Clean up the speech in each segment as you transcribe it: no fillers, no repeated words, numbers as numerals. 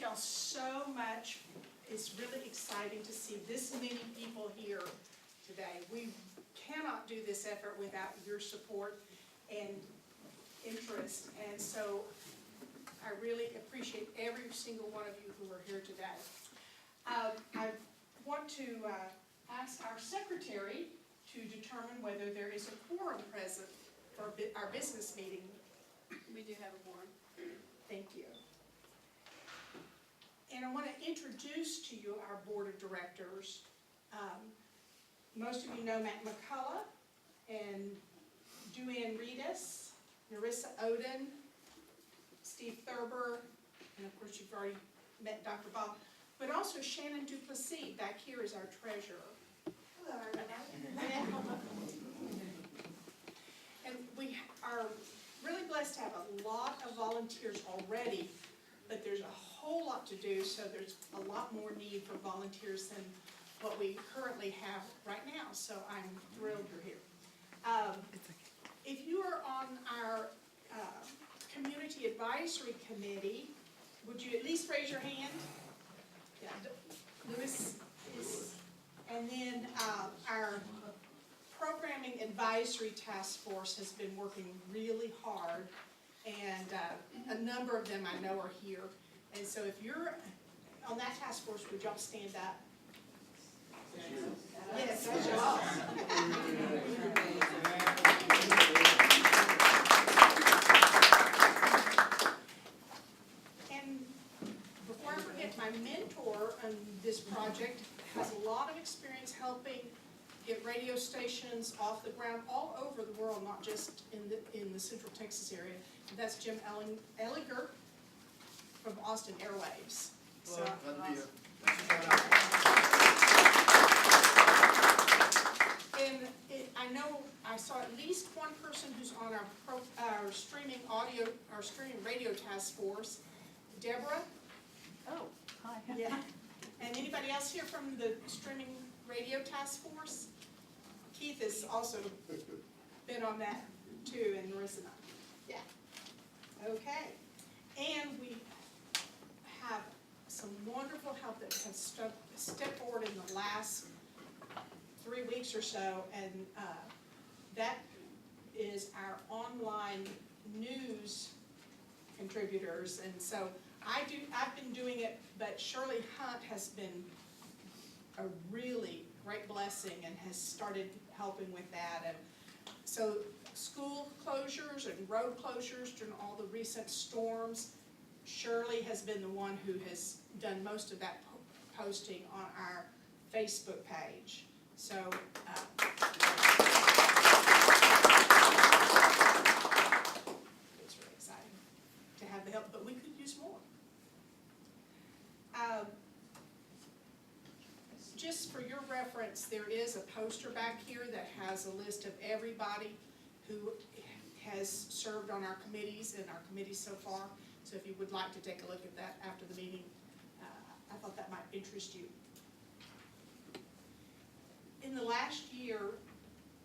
y'all so much. It's really exciting to see this many people here today. We cannot do this effort without your support and interest, and so I really appreciate every single one of you who are here today. I want to ask our secretary to determine whether there is a quorum present for our business meeting. We do have a quorum. Thank you. And I want to introduce to you our board of directors. Most of you know Matt McCullough and Duann Reedus, Narissa Oden, Steve Thurber, and of course you've already met Dr. Bob, but also Shannon Duplessis back here is our treasurer. Hello. And we are really blessed to have a lot of volunteers already, but there's a whole lot to do, so there's a lot more need for volunteers than what we currently have right now, so I'm thrilled you're here. If you are on our Community Advisory Committee, would you at least raise your hand? Yeah, Lewis is, and then our Programming Advisory Task Force has been working really hard, and a number of them I know are here. And so if you're on that task force, would y'all stand up? Yes, that's y'all. And before I forget, my mentor on this project has a lot of experience helping get radio stations off the ground all over the world, not just in the Central Texas area. And that's Jim Ellinger from Austin Airwaves. So, and I know I saw at least one person who's on our streaming audio, our streaming radio task force, Deborah. Oh, hi. Yeah. And anybody else here from the streaming radio task force? Keith has also been on that too, and Marissa and I. Yeah. Okay. And we have some wonderful help that has stepped forward in the last 3 weeks or so, and that is our online news contributors. And so I've been doing it, but Shirley Hunt has been a really great blessing and has started helping with that. And so school closures and road closures during all the recent storms, Shirley has been the one who has done most of that posting on our Facebook page. So it's really exciting to have the help, but we could use more. Just for your reference, there is a poster back here that has a list of everybody who has served on our committees and our committees so far. So if you would like to take a look at that after the meeting, I thought that might interest you. In the last year,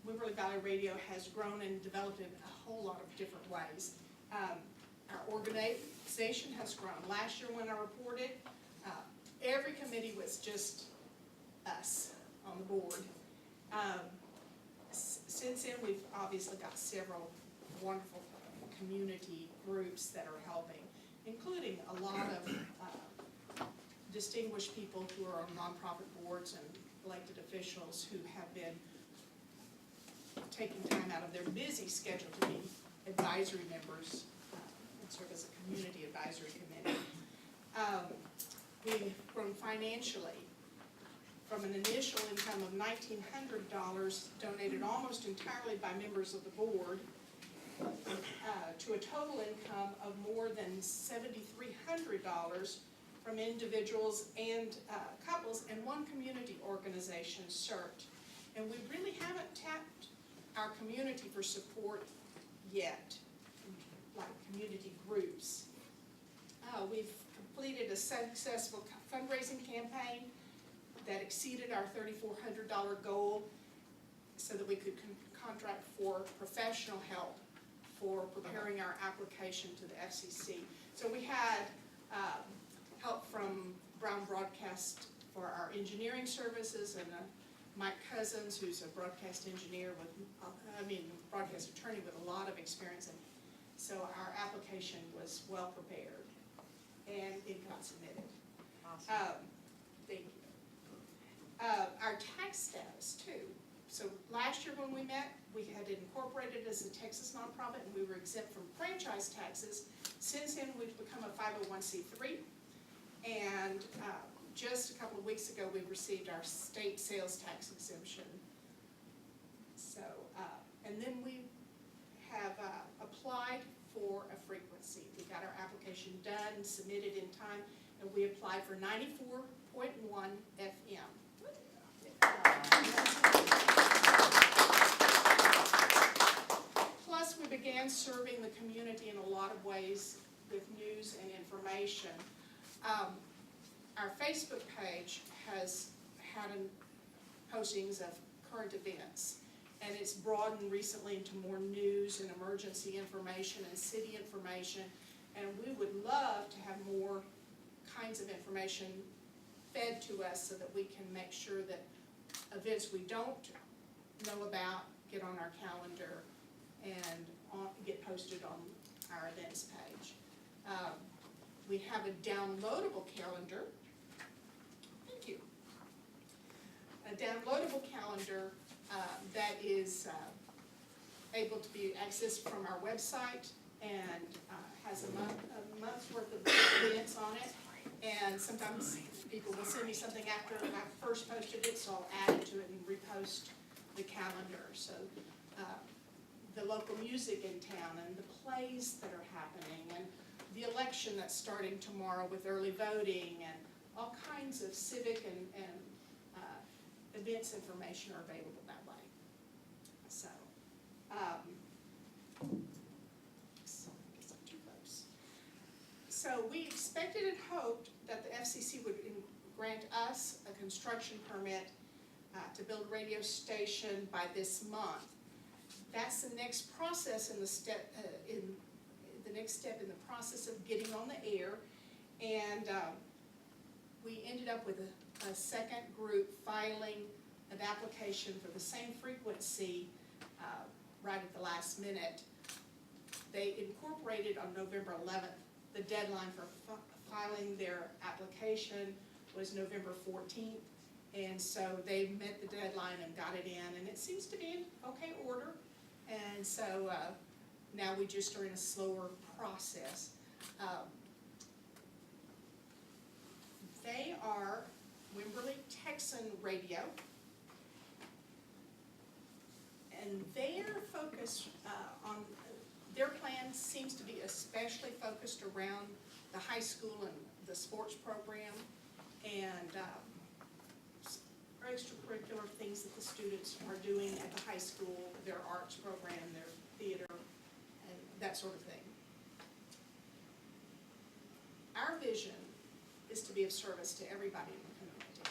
Wimberley Valley Radio has grown and developed in a whole lot of different ways. Our organization has grown. Last year when I reported, every committee was just us on the board. Since then, we've obviously got several wonderful community groups that are helping, including a lot of distinguished people who are on nonprofit boards and elected officials who have been taking time out of their busy schedule to be advisory members and serve as a community advisory committee. We've grown financially from an initial income of $1,900 donated almost entirely by members of the board to a total income of more than $7,300 from individuals and couples and one community organization, CERT. And we really haven't tapped our community for support yet, like community groups. We've completed a successful fundraising campaign that exceeded our $3,400 goal so that we could contract for professional help for preparing our application to the FCC. So we had help from Brown Broadcast for our engineering services, and Mike Cousins, who's a broadcast engineer with, broadcast attorney with a lot of experience. And so our application was well prepared, and it got submitted. Awesome. Thank you. Our tax status too. So last year when we met, we had incorporated as a Texas nonprofit, and we were exempt from franchise taxes. Since then, we've become a 501c3, and just a couple of weeks ago, we received our state sales tax exemption. So, and then we have applied for a frequency. We got our application done and submitted in time, and we applied for 94.1 FM. Plus, we began serving the community in a lot of ways with news and information. Our Facebook page has had postings of current events, and it's broadened recently into more news and emergency information and city information, and we would love to have more kinds of information fed to us so that we can make sure that events we don't know about get on our calendar and get posted on our events page. We have a downloadable calendar. Thank you. A downloadable calendar that is able to be accessed from our website, and has a month's worth of events on it. And sometimes people will send me something after I first posted it, so I'll add it to it and repost the calendar. So the local music in town, and the plays that are happening, and the election that's starting tomorrow with early voting, and all kinds of civic and events information are available that way. So, I guess I'm too close. So we expected and hoped that the FCC would grant us a construction permit to build a radio station by this month. That's the next process in the step the next step in the process of getting on the air, and we ended up with a second group filing an application for the same frequency right at the last minute. They incorporated on November 11th. The deadline for filing their application was November 14th, and so they met the deadline and got it in, and it seems to be in okay order. And so now we just are in a slower process. They are Wimberley Texan Radio, and their focus on their plan seems to be especially focused around the high school and the sports program, and extracurricular things that the students are doing at the high school, their arts program, their theater, and that sort of thing. Our vision is to be of service to everybody in the community.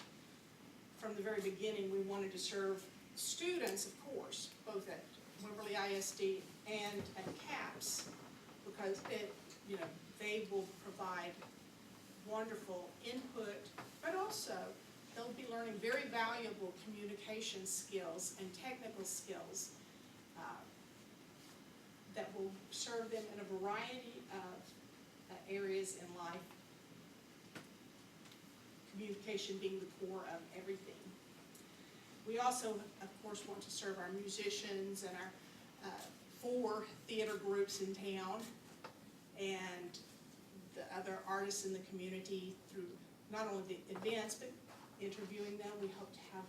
From the very beginning, we wanted to serve students, of course, both at Wimberley ISD and at CAPS, because they will provide wonderful input, but also they'll be learning very valuable communication skills and technical skills that will serve them in a variety of areas in life, communication being the core of everything. We also, of course, want to serve our musicians and our 4 theater groups in town, and the other artists in the community through not only the events, but interviewing them. We hope to have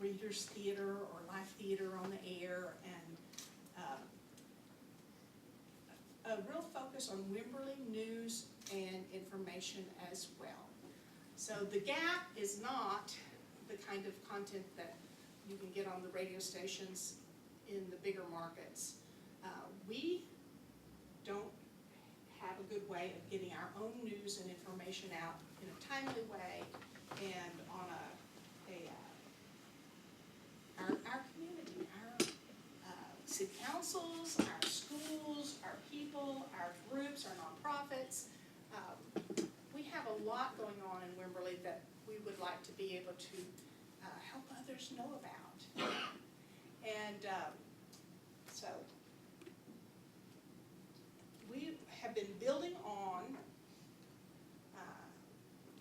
readers theater or live theater on the air, and a real focus on Wimberley news and information as well. So the gap is not the kind of content that you can get on the radio stations in the bigger markets. We don't have a good way of getting our own news and information out in a timely way and on our community, our city councils, our schools, our people, our groups, our nonprofits. We have a a lot going on in Wimberley that we would like to be able to help others know about. And so we have been building on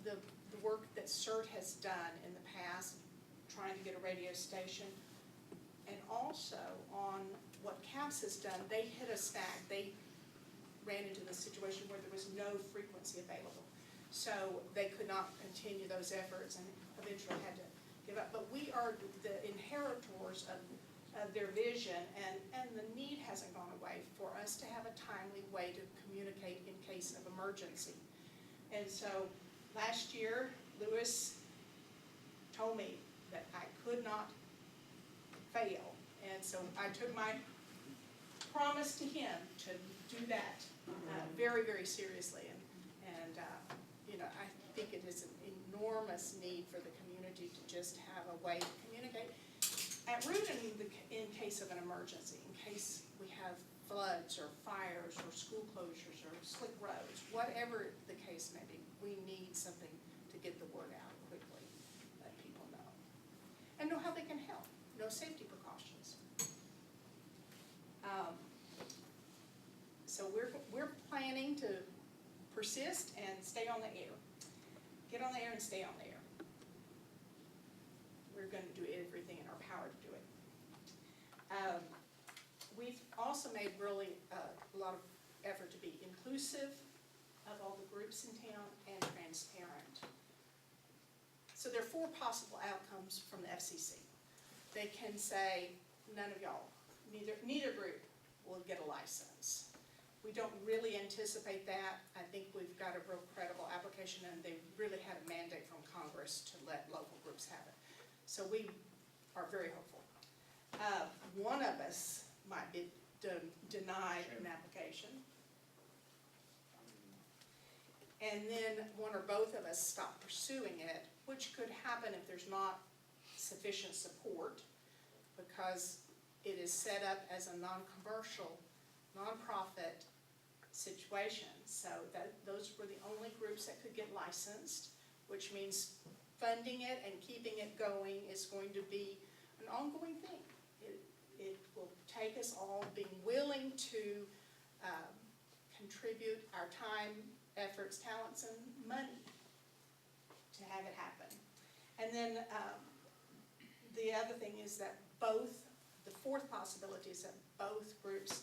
the work that CERT has done in the past, trying to get a radio station, and also on what CAPS has done. They hit a snag. They ran into the situation where there was no frequency available. So they could not continue those efforts and eventually had to give up. But we are the inheritors of their vision, and the need hasn't gone away for us to have a timely way to communicate in case of emergency. And so last year, Lewis told me that I could not fail. And so I took my promise to him to do that very, very seriously. And you know, I think it is an enormous need for the community to just have a way to communicate. At root, in case of an emergency, in case we have floods or fires or school closures or slick roads, whatever the case may be, we need something to get the word out quickly, let people know. And know how they can help, know safety precautions. So we're planning to persist and stay on the air. Get on the air and stay on the air. We're going to do everything in our power to do it. We've also made really a lot of effort to be inclusive of all the groups in town and transparent. So there are 4 possible outcomes from the FCC. They can say, none of y'all, neither group will get a license. We don't really anticipate that. I think we've got a real credible application, and they really had a mandate from Congress to let local groups have it. So we are very hopeful. One of us might be denied an application. And then one or both of us stop pursuing it, which could happen if there's not sufficient support, because it is set up as a non-commercial, non-profit situation. So those were the only groups that could get licensed, which means funding it and keeping it going is going to be an ongoing thing. It will take us all being willing to contribute our time, efforts, talents, and money to have it happen. And then the other thing is that the 4th possibility is that both groups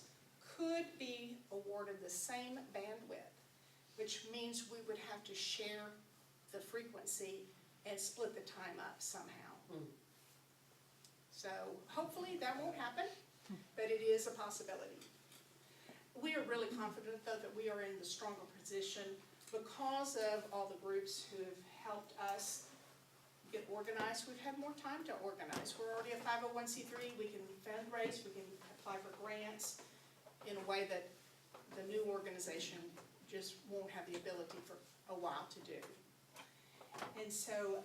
could be awarded the same bandwidth, which means we would have to share the frequency and split the time up somehow. So hopefully that won't happen, but it is a possibility. We are really confident, though, that we are in the stronger position because of all the groups who have helped us get organized. We've had more time to organize. We're already a 501c3. We can fundraise. We can apply for grants in a way that the new organization just won't have the ability for a while to do. And so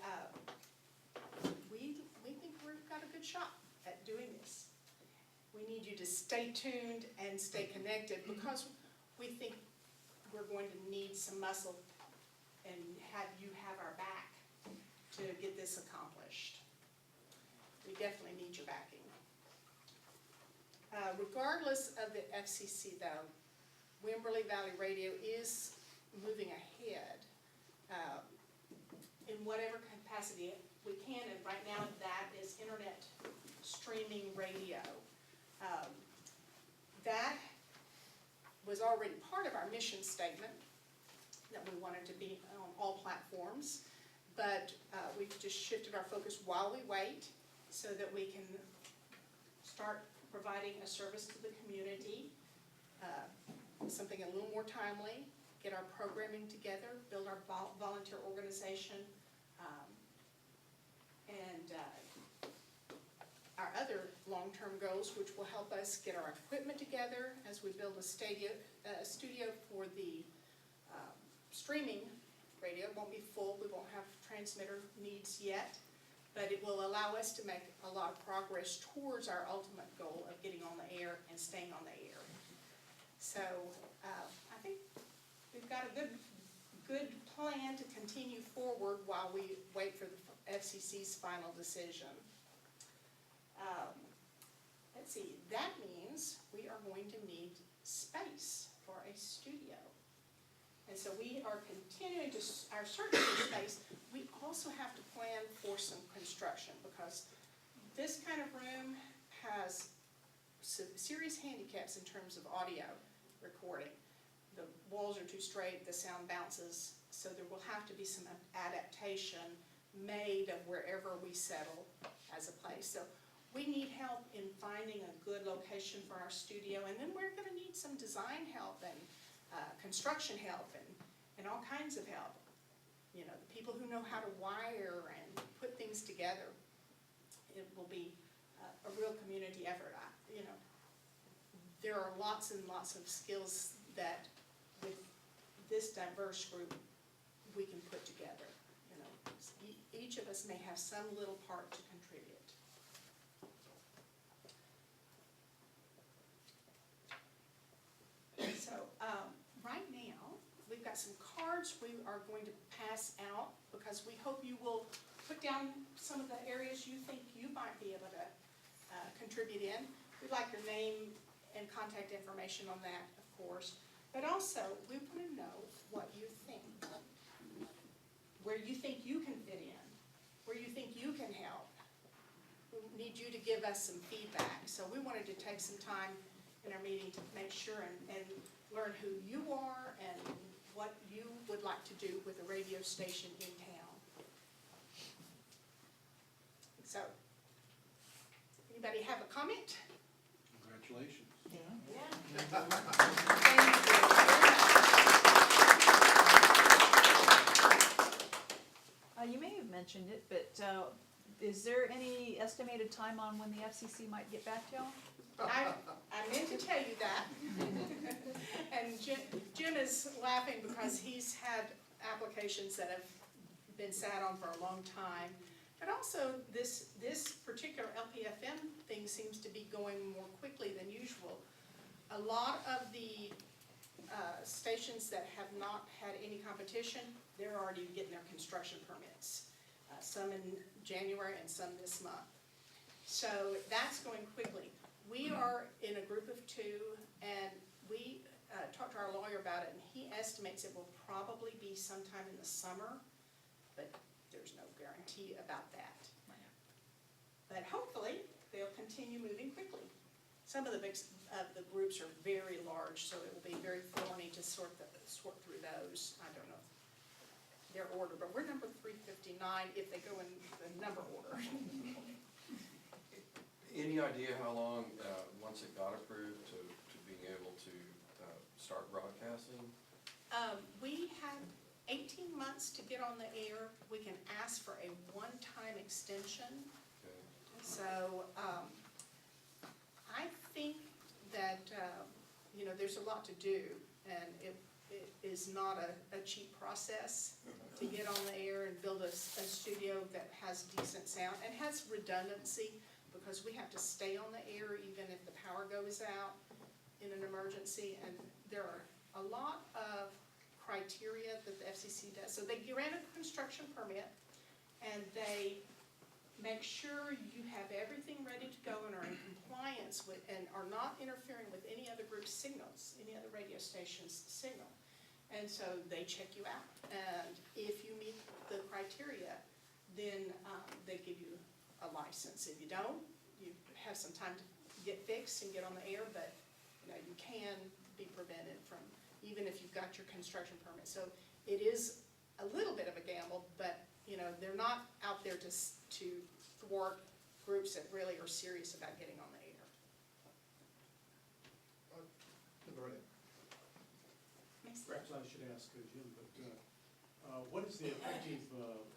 we think we've got a good shot at doing this. We need you to stay tuned and stay connected, because we think we're going to need some muscle and have you have our back to get this accomplished. We definitely need your backing. Regardless of the FCC, though, Wimberley Valley Radio is moving ahead in whatever capacity we can, and right now that is internet streaming radio. That was already part of our mission statement, that we wanted to be on all platforms, but we've just shifted our focus while we wait so that we can start providing a service to the community, something a little more timely, get our programming together, build our volunteer organization, and our other long-term goals, which will help us get our equipment together as we build a studio for the streaming radio. It won't be full, we won't have transmitter needs yet, but it will allow us to make a lot of progress towards our ultimate goal of getting on the air and staying on the air. So I think we've got a good plan to continue forward while we wait for the FCC's final decision. Let's see, that means we are going to need space for a studio. And so we are continuing to, our search for space. We also have to plan for some construction because this kind of room has serious handicaps in terms of audio recording. The walls are too straight, the sound bounces, so there will have to be some adaptation made of wherever we settle as a place. So we need help in finding a good location for our studio, and then we're going to need some design help and construction help and all kinds of help. You know, the people who know how to wire and put things together. It will be a real community effort. You know, there are lots and lots of skills that with this diverse group we can put together. You know, each of us may have some little part to contribute. So right now we've got some cards we are going to pass out because we hope you will put down some of the areas you think you might be able to contribute in. We'd like your name and contact information on that, of course. But also, we want to know what you think. Where you think you can fit in. Where you think you can help. We need you to give us some feedback. So we wanted to take some time in our meeting to make sure and learn who you are and what you would like to do with a radio station in town. So, anybody have a comment? Congratulations. You may have mentioned it, but is there any estimated time on when the FCC might get back to y'all? I meant to tell you that. And Jim is laughing because he's had applications that have been sat on for a long time. But also, this particular LPFM thing seems to be going more quickly than usual. A lot of the stations that have not had any competition, they're already getting their construction permits. Some in January and some this month. So that's going quickly. We are in a group of two, and we talked to our lawyer about it, and he estimates it will probably be sometime in the summer, but there's no guarantee about that. But hopefully, they'll continue moving quickly. Some of the groups are very large, so it will be very thorny to sort through those. I don't know their order, but we're number 359 if they go in the number order. Any idea how long, once it got approved, to being able to start broadcasting? We have 18 months to get on the air. We can ask for a one-time extension. Okay. So I think that, you know, there's a lot to do, and it is not a cheap process to get on the air and build a studio that has decent sound and has redundancy, because we have to stay on the air even if the power goes out in an emergency, and there are a lot of criteria that the FCC does. So they grant a construction permit, and they make sure you have everything ready to go and are in compliance with, and are not interfering with any other group's signals, any other radio station's signal. And so they check you out, and if you meet the criteria, then they give you a license. If you don't, you have some time to get fixed and get on the air, but you know, you can be prevented from, even if you've got your construction permit. So it is a little bit of a gamble, but you know, they're not out there to thwart groups that really are serious about getting on the air. Perhaps I should ask Jim, but what is the effective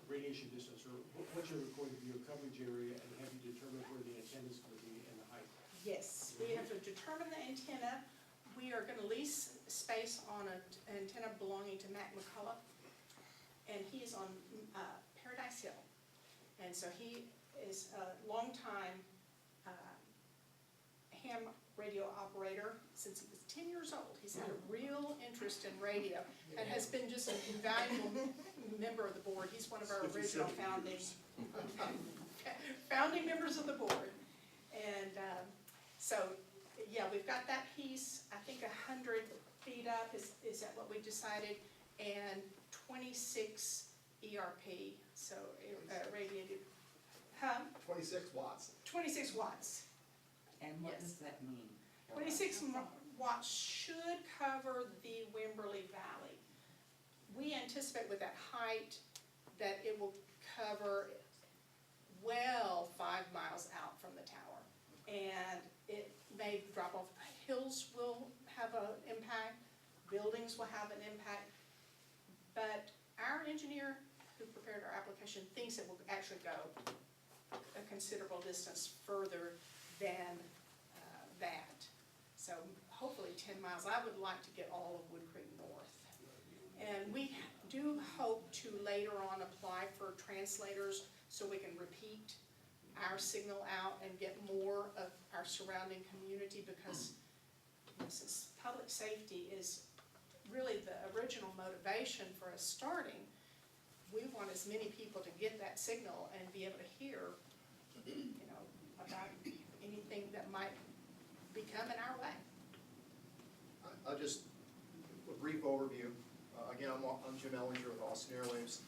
radiation distance, or what's going to be your coverage area, and have you determined where the antenna is going to be and the height? Yes, we have to determine the antenna. We are going to lease space on an antenna belonging to Matt McCullough, and he is on Paradise Hill. And so he is a long-time ham radio operator since he was 10 years old. He's had a real interest in radio and has been just an invaluable member of the board. He's one of our original 57 founding members of the board. And so, yeah, we've got that piece. I think 100 feet up is that what we decided, and 26 ERP, so radiated, 26 watts. 26 watts. And what Yes. does that mean? 26 watts should cover the Wimberley Valley. We anticipate with that height that it will cover well 5 miles out from the tower. And it may drop off, hills will have an impact, buildings will have an impact. But our engineer who prepared our application thinks it will actually go a considerable distance further than that. So hopefully 10 miles. I would like to get all of Wood Creek North. And we do hope to later on apply for translators so we can repeat our signal out and get more of our surrounding community, because this is, public safety is really the original motivation for us starting. We want as many people to get that signal and be able to hear, about anything that might be coming our way. I'll just, a brief overview. Again, I'm Jim Ellinger with Austin Airwaves.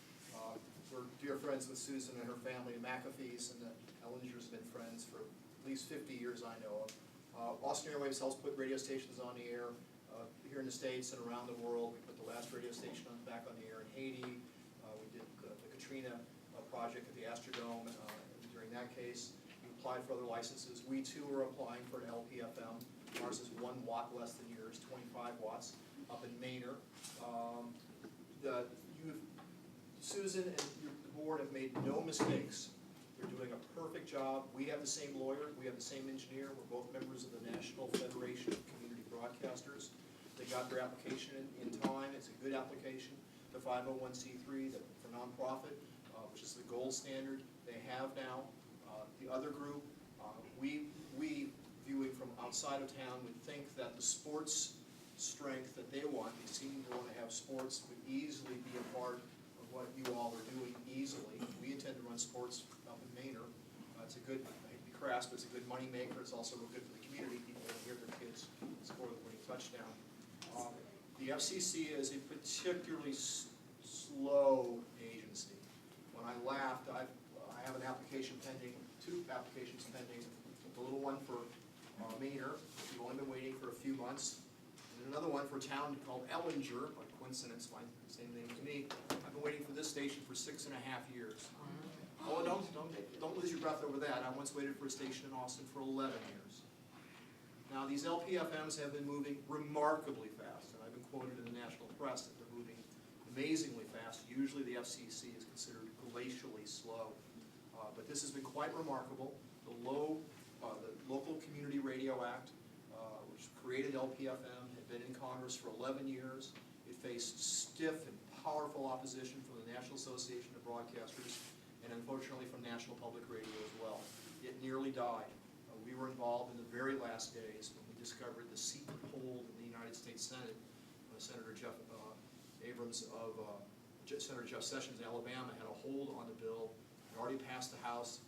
We're dear friends with Susan and her family, the McAfees, and the Ellingers have been friends for at least 50 years I know of. Austin Airwaves helps put radio stations on the air here in the States and around the world. We put the last radio station back on the air in Haiti. We did the Katrina project at the Astrodome during that case. We applied for other licenses. We too are applying for an LPFM. Ours is 1 watt less than yours, 25 watts, up in Manor. Susan and the board have made no mistakes. They're doing a perfect job. We have the same lawyer, we have the same engineer. We're both members of the National Federation of Community Broadcasters. They got their application in time. It's a good application. The 501c3 for nonprofit, which is the gold standard, they have now. The other group, we viewing from outside of town, would think that the sports strength that they want, they seem to want to have sports, would easily be a part of what you all are doing easily. We intend to run sports up in Manor. It's a good, I hate to be crass, but it's a good money maker. It's also good for the community. People want to hear their kids score the winning touchdown. The FCC is a particularly slow agency. When I left, I have an application pending, 2 applications pending. The little one for Manor, we've only been waiting for a few months. And another one for a town called Ellinger, by coincidence, same name as me. I've been waiting for this station for 6.5 years. Oh, don't lose your breath over that. I once waited for a station in Austin for 11 years. Now, these LPFMs have been moving remarkably fast, and I've been quoted in the national press that they're moving amazingly fast. Usually the FCC is considered glacially slow, but this has been quite remarkable. The Local Community Radio Act, which created LPFM, had been in Congress for 11 years. It faced stiff and powerful opposition from the National Association of Broadcasters, and unfortunately from National Public Radio as well. It nearly died. We were involved in the very last days when we discovered the secret hold in the United States Senate. Senator Jeff Abrams of Senator Jeff Sessions of Alabama had a hold on the bill. It already passed the House,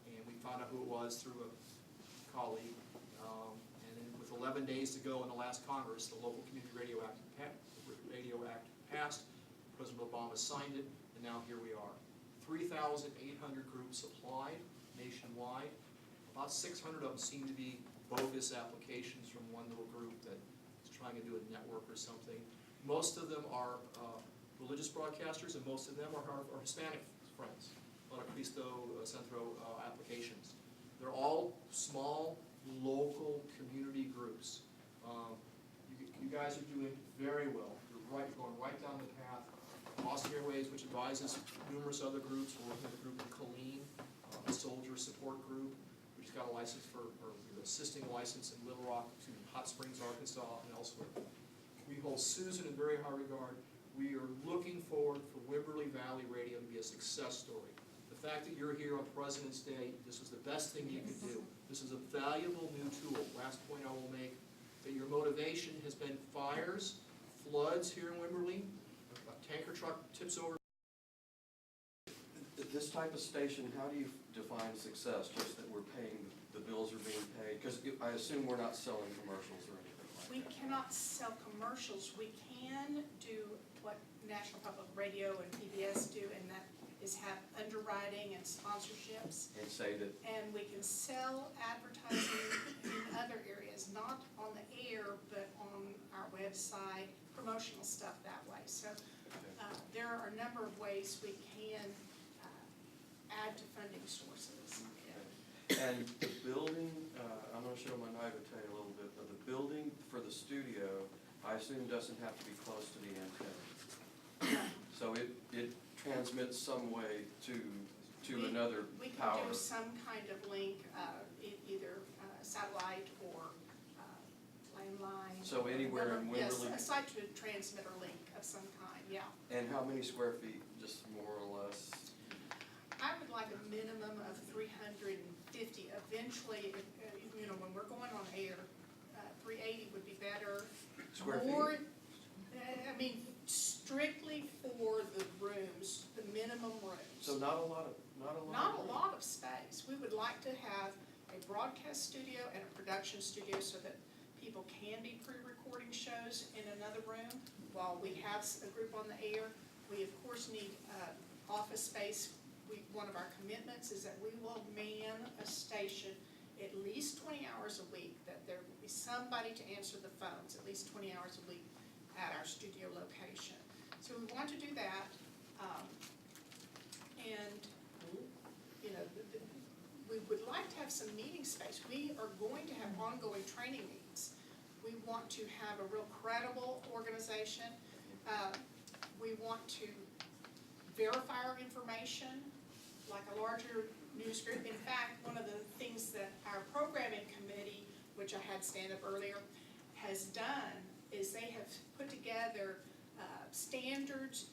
and we found out who it was through a colleague. And then with 11 days to go in the last Congress, the Local Community Radio Act passed. President Obama signed it, and now here we are. 3,800 groups applied nationwide. About 600 of them seem to be bogus applications from one little group that is trying to do a network or something. Most of them are religious broadcasters, and most of them are Hispanic friends. A lot of Cristo Centro applications. They're all small, local community groups. You guys are doing very well. You're going right down the path. Austin Airwaves, which advises numerous other groups, we're working with a group in Killeen, a soldier support group. We just got a license or we're assisting a license in Little Rock, Hot Springs, Arkansas, and elsewhere. We hold Susan in very high regard. We are looking forward for Wimberley Valley Radio to be a success story. The The fact that you're here on President's Day, this is the best thing you could do. This is a valuable new tool. Last point I will make, that your motivation has been fires, floods here in Wimberley, a tanker truck tips over. This type of station, how do you define success? Just that we're paying, the bills are being paid? Because I assume we're not selling commercials or anything like that. We cannot sell commercials. We can do what National Public Radio and PBS do, and that is have underwriting and sponsorships. And say that, And we can sell advertising in other areas, not on the air, but on our website, promotional stuff that way. So there are a number of ways we can add to funding sources. and the building, I'm gonna show my naivete a little bit, but the building for the studio, I assume doesn't have to be close to the antenna. So it transmits some way to another We can power. do some kind of link, either satellite or landline. So anywhere in Yes, Wimberley? a site to transmitter link of some kind, yeah. And how many square feet, just more or less? I would like a minimum of 350. Eventually, when we're going on air, 380 would be better. Square feet? More, strictly for the rooms, the minimum rooms. So not a lot of Not a lot of space. We would like to have a broadcast studio and a production studio so that people can be pre-recording shows in another room while we have a group on the air. We of course need office space. One of our commitments is that we will man a station at least 20 hours a week, that there will be somebody to answer the phones at least 20 hours a week at our studio location. So we want to do that, and we would like to have some meeting space. We are going to have ongoing training needs. We want to have a real credible organization. We want to verify our information like a larger news group. In fact, one of the things that our programming committee, which I had stand up earlier, has done is they have put together standards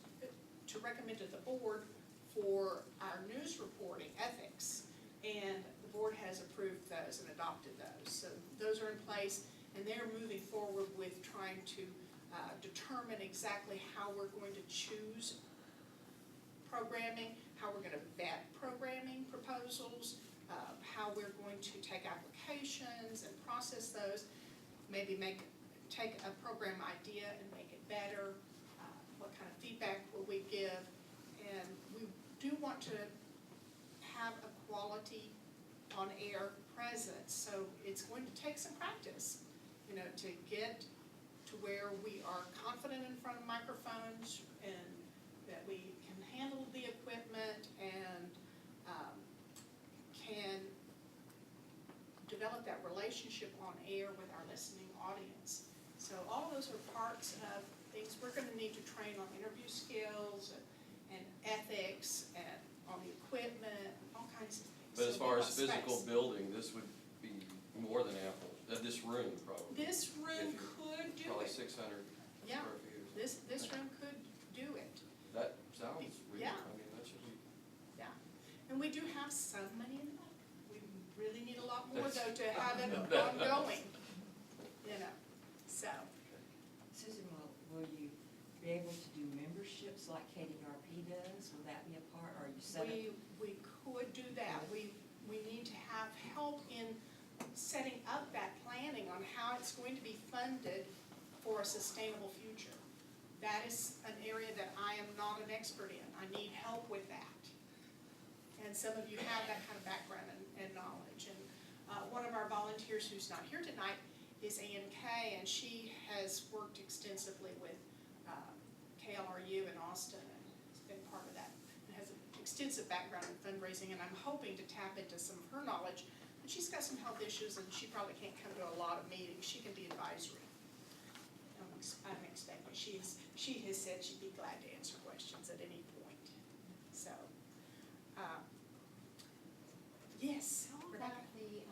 to recommend to the board for our news reporting ethics, and the board has approved those and adopted those. So those are in place, and they're moving forward with trying to determine exactly how we're going to choose programming, how we're going to vet programming proposals, how we're going to take applications and process those, maybe take a program idea and make it better, what kind of feedback will we give, and we do want to have a quality on-air presence, so it's going to take some practice, to get to where we are confident in front of microphones and that we can handle the equipment and can develop that relationship on air with our listening audience. So all of those are parts of things. We're going to need to train on interview skills and ethics and on the equipment, all kinds of things. But as So far we've as got physical space. building, this would be more than ample, this room probably. This room If could do Probably it. 600 Yeah. square feet or something. This room could do it. That sounds reasonable, Yeah. I mean, that should be. Yeah, and we do have some money in that. We really need a lot more though to have it ongoing, so. Susan, will you be able to do memberships like KDRP does? Will that be a part, or are you set up? We could do that. We need to have help in setting up that planning on how it's going to be funded for a sustainable future. That is an area that I am not an expert in. I need help with that. And some of you have that kind of background and knowledge. And one of our volunteers who's not here tonight is Ann Kay, and she has worked extensively with KLRU in Austin and has been part of that and has an extensive background in fundraising, and I'm hoping to tap into some of her knowledge. But she's got some health issues and she probably can't come to a lot of meetings. She can be advisory. I'm expecting, she has said she'd be glad to answer questions at any point. So, yes, How Rebecca? about the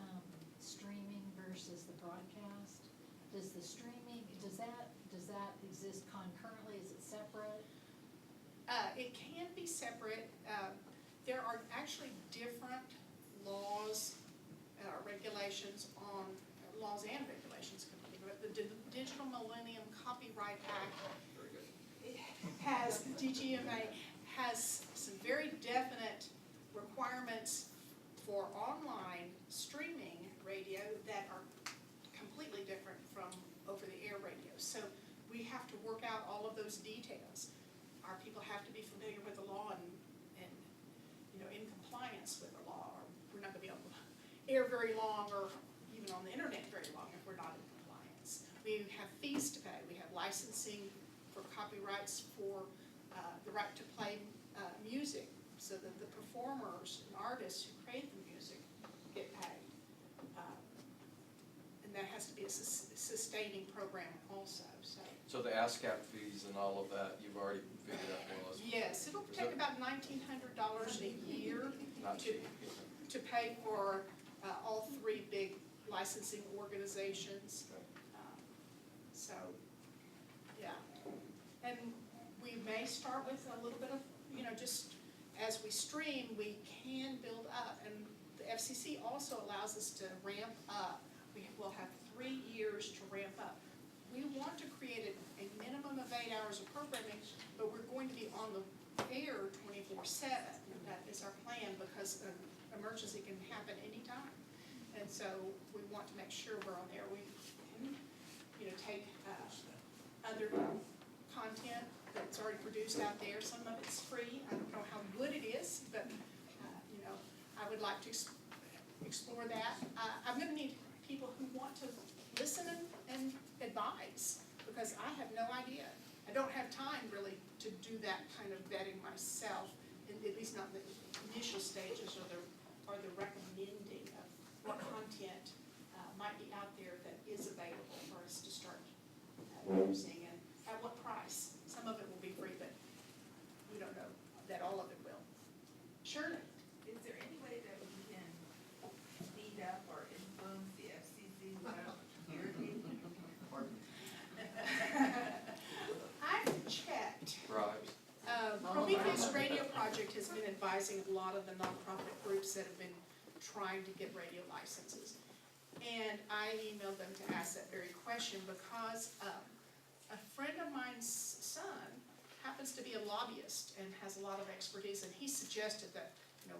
streaming versus the broadcast? Does the streaming, does that exist concurrently? Is it separate? It can be separate. there are actually different laws, regulations on, laws and regulations, but the Digital Millennium Copyright Act Very good. has, DGMA has some very definite requirements for online streaming radio that are completely different from over-the-air radio. So we have to work out all of those details. Our people have to be familiar with the law and in compliance with the law, or we're not gonna be able to air very long or even on the internet very long if we're not in compliance. We have fees to pay. We have licensing for copyrights for the right to play music, so that the performers and artists who create the music get paid. And that has to be a sustaining program also, so. So the ASCAP fees and all of that, you've already figured out more or less? Yes, it'll take about $1,900 a year Not to, cheap. to pay for all three big licensing organizations. So, yeah. And we may start with a little bit of, just as we stream, we can build up. And the FCC also allows us to ramp up. We will have 3 years to ramp up. We want to create a minimum of 8 hours of programming, but we're going to be on the air 24/7. That is our plan, because an emergency can happen anytime. And so we want to make sure we're on there. We can, take other content that's already produced out there. Some of it's free. I don't know how good it is, but, I would like to explore that. I'm gonna need people who want to listen and advise, because I have no idea. I don't have time really to do that kind of vetting myself, at least not the initial stages or the recommending of what content might be out there that is available for us to start using, and at what price. Some of it will be free, but we don't know that all of it will. Shirley? Is there any way that we can speed up or influence the FCC without irritating? I've checked. Bribes? Prometheus Radio Project has been advising a lot of the nonprofit groups that have been trying to get radio licenses. And I emailed them to ask that very question, because a friend of mine's son happens to be a lobbyist and has a lot of expertise, and he suggested that,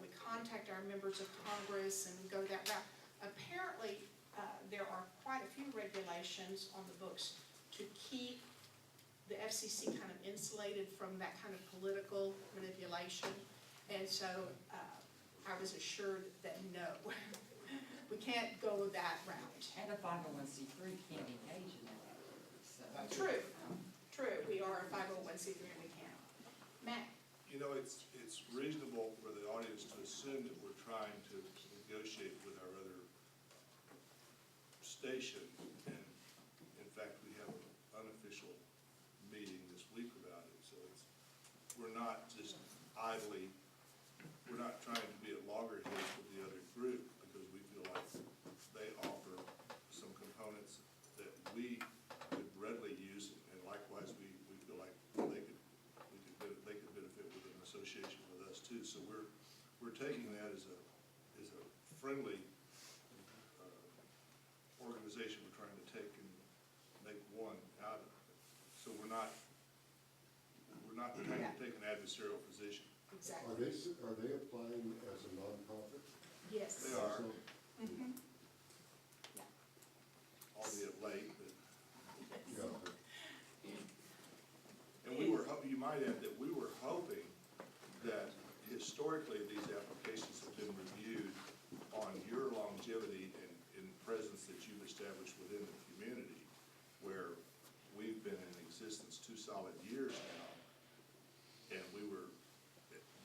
we contact our members of Congress and go that route. Apparently, there are quite a few regulations on the books to keep the FCC kind of insulated from that kind of political manipulation. And so I was assured that no, we can't go that route. And a 501c3 can't engage in that, so. True, we are a 501c3 and we can. Matt? It's reasonable for the audience to assume that we're trying to negotiate with our other station. And in fact, we have an unofficial meeting this week about it. So we're not just idly, we're not trying to be at loggerheads with the other group, because we feel like they offer some components that we could readily use, and likewise we feel like they could benefit with an association with us too. So we're taking that as a friendly organization. We're trying to take and make one out of it. So we're not trying to take an adversarial position. Exactly. Are they applying as a nonprofit? Yes. They are, So, Mhm. albeit late, but. yeah, And you might add that we were hoping that historically these applications have been reviewed on your longevity and presence that you've established within the community, where we've been in existence 2 solid years now. And we were,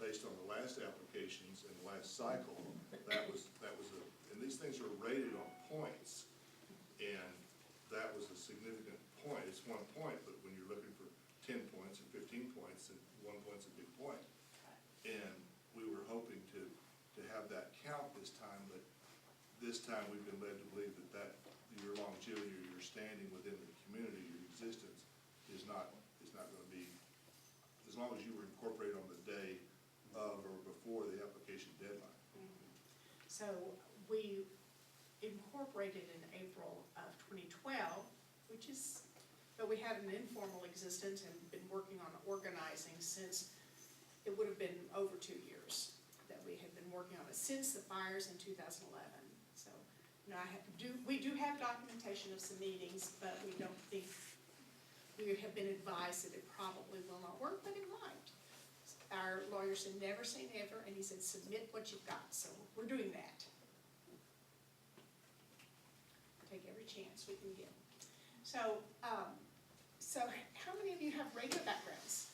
based on the last applications and the last cycle, that was and these things are rated on points. And that was a significant point. It's 1 point, but when you're looking for 10 points and 15 points, and 1 point's a big point. And we were hoping to have that count this time, but this time we've been led to believe that your longevity or your standing within the community, your existence, is not going to be, as long as you were incorporated on the day of or before before the application deadline. So we incorporated in April of 2012, which is, but we had an informal existence and been working on organizing since, it would have been over 2 years that we had been working on it, since the fires in 2011. So, you know, we do have documentation of some meetings, but we don't think, we have been advised that it probably will not work, but it might. Our lawyer said never say never, and he said submit what you've got, so we're doing that. Take every chance we can get. So, so how many of you have radio backgrounds?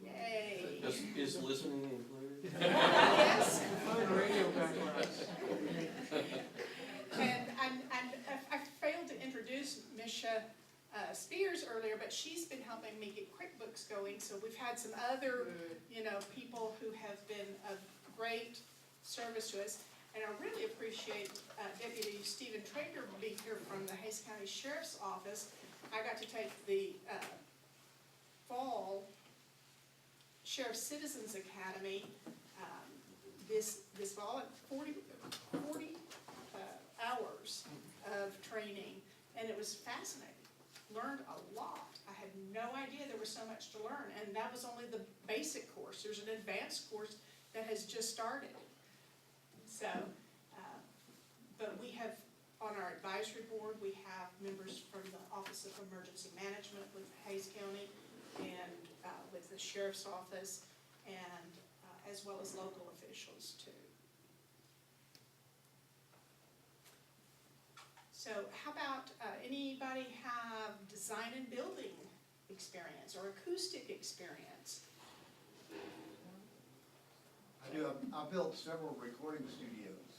Yay. Is listening included? Yes. Radio backgrounds. And I failed to introduce Misha Spears earlier, but she's been helping me get QuickBooks going, so we've had some other, you know, people who have been of great service to us. And I really appreciate Deputy Stephen Traeger being here from the Hays County Sheriff's Office. I got to take the fall Sheriff Citizens Academy this fall at 40 hours of training, and it was fascinating. Learned a lot. I had no idea there was so much to learn, and that was only the basic course. There's an advanced course that has just started. So, but we have, on our advisory board, we have members from the Office of Emergency Management with Hays County and with the Sheriff's Office, and as well as local officials too. So how about, anybody have design and building experience or acoustic experience? I do. I built several recording studios,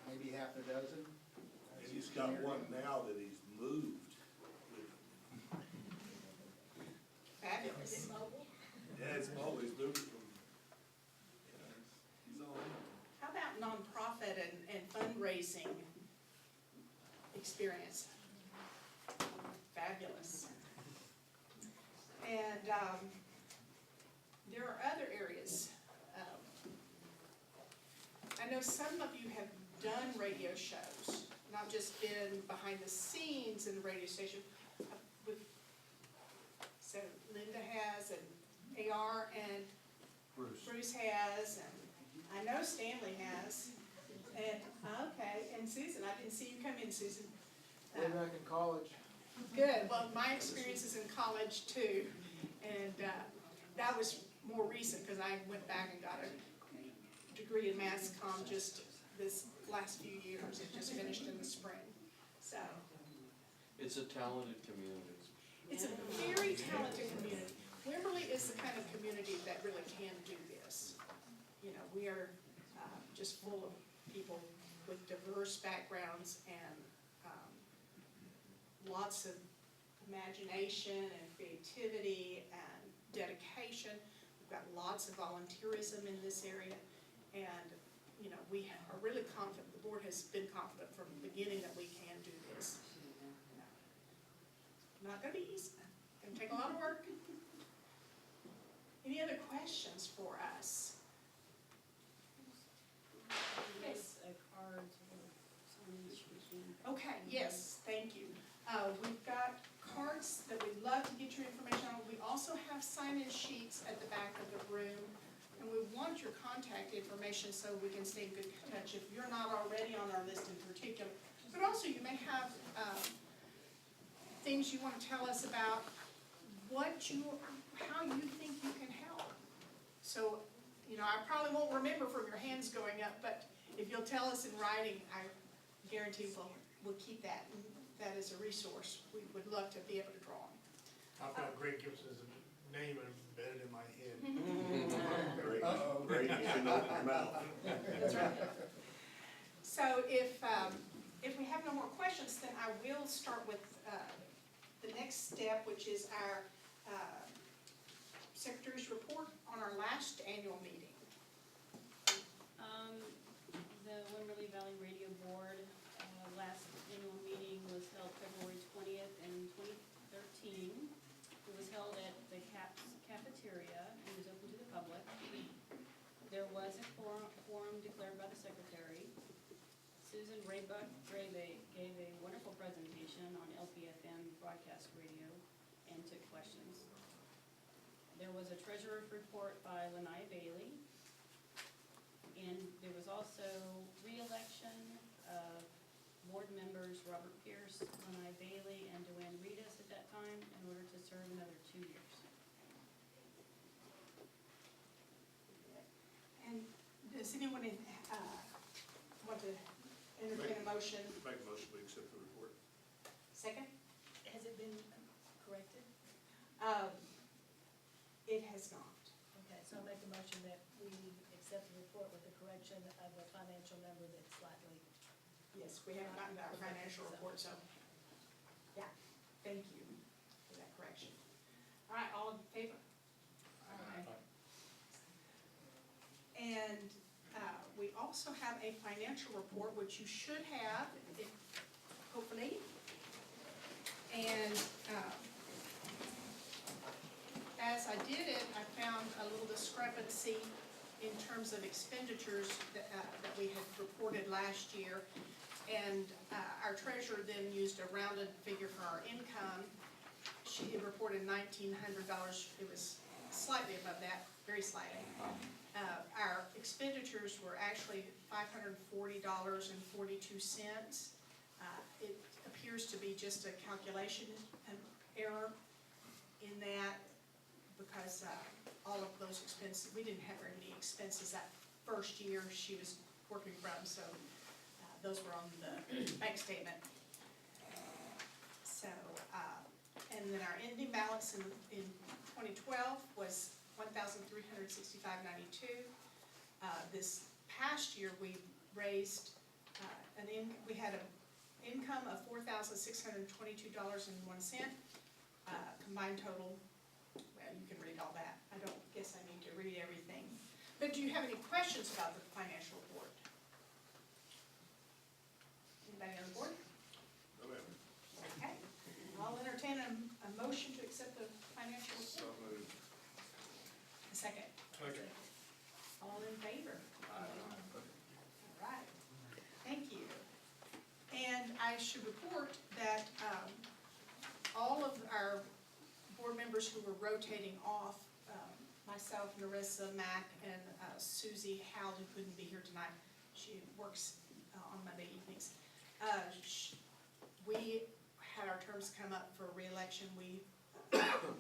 maybe half a dozen. And he's got one now that he's moved. Fabulous. Yeah, it's always moved from, he's all in. How about nonprofit and fundraising experience? Fabulous. And there are other areas. I know some of you have done radio shows, not just been behind the scenes in the radio station. So Linda has, and AR, and Bruce has, and I know Stanley has. And, okay, and Susan, I didn't see you come in, Susan. Way back in college. Good, well, my experience is in college too, and that was more recent, because I went back and got a degree in mass comm just this last few years. It just finished in the spring, so. It's a talented community. It's a very talented community. Wimberley is the kind of community that really can do this. You know, we are just full of people with diverse backgrounds and lots of imagination and creativity and dedication. We've got lots of volunteerism in this area, and you know, we are really confident, the board has been confident from the beginning that we can do this. Not gonna be easy, gonna take a lot of work. Any other questions for us? Yes. Cards or sign-in sheet. Okay, yes, thank you. We've got cards that we'd love to get your information on. We also have sign-in sheets at the back of the room, and we want your contact information so we can stay in good touch if you're not already on our list in particular. But also, you may have things you want to tell us about how you think you can help. So, you know, I probably won't remember from your hands going up, but if you'll tell us in writing, I guarantee we'll keep that. And that is a resource we would love to be able to draw on. I've got Greg Gibson's name embedded in my head. Great, you shouldn't open your mouth. That's right. So if we have no more questions, then I will start with the next step, which is our Secretary's report on our last annual meeting. The Wimberley Valley Radio Board, last annual meeting was held February 20th in 2013. It was held at the cafeteria and is open to the public. There was a quorum declared by the secretary. Susan Raybuck gave a wonderful presentation on LPFM broadcast radio and took questions. There was a treasurer's report by Lanai Bailey. And there was also re-election of board members Robert Pierce, Lanai Bailey, and Joanne Reedus at that time in order to serve another 2 years. And does anyone want to entertain a motion? Make a motion, we accept the report. Second? Has it been corrected? It has not. Okay, so I'll make a motion that we accept the report with the correction of a financial number that's slightly. Yes, we haven't gotten our financial report, so, yeah, thank you for that correction. All right, all in favor? And we also have a financial report, which you should have, hopefully. And as I did it, I found a little discrepancy in terms of expenditures that we had reported last year. And our treasurer then used a rounded figure for our income. She had reported $1,900. It was slightly above that, very slightly. Our expenditures were actually $540.42. It appears to be just a calculation error in that, because all of those expenses, we didn't have very many expenses that first year she was working from, so those were on the bank statement. So, and then our ending balance in 2012 was $1,365.92. This past year, we raised we had an income of $4,622.01. Combined total, well, you can read all that. I don't guess I need to read everything. But do you have any questions about the financial report? Anybody on the board? No, ma'am. Okay. I'll entertain a motion to accept the financial So report. moved. A second. Okay. All in favor? All right. Thank you. And I should report that all of our board members who were rotating off, myself, Narissa, Mac, and Susie Howell, who couldn't be here tonight, she works on Monday evenings. We had our terms come up for re-election. We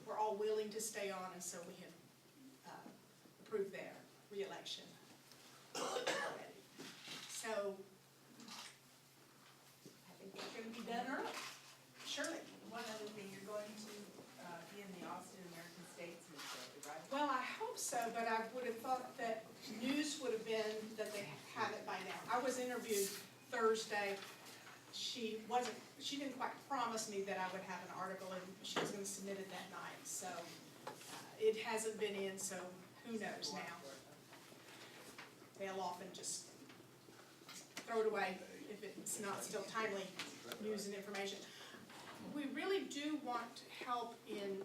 were all willing to stay on, and so we have approved their re-election already. So I think we're going to be done early. Surely. One other thing, you're going to be in the Austin American Statesman Show, right? Well, I hope so, but I would have thought that news would have been that they had it by now. I was interviewed Thursday. She didn't quite promise me that I would have an article, and she was going to submit it that night. So it hasn't been in, so who knows now. They'll often just throw it away if it's not still timely news and information. We really do want help in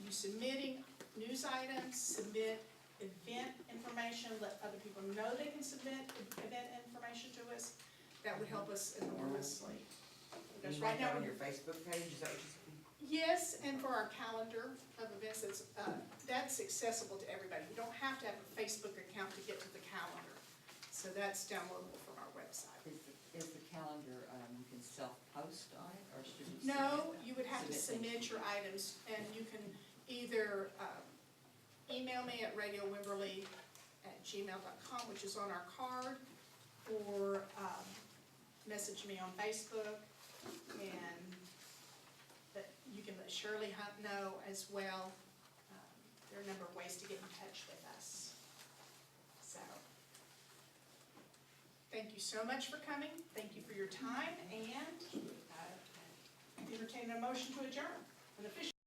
you submitting news items, submit event information, let other people know they can submit event information to us. That would help us enormously. Because You right make now, that on your Facebook page, is that what you said? yes, and for our calendar of events, that's accessible to everybody. You don't have to have a Facebook account to get to the calendar. So that's downloadable from our website. Is the calendar, you can self-post on it, or should you? No, you would have to submit submit your items, and you can either email me at radiowimberley@gmail.com, which is on our card, or message me on Facebook, and you can let Shirley Hunt know as well. There are a number of ways to get in touch with us. So, thank you so much for coming. Thank you for your time, and entertain a motion to adjourn. An official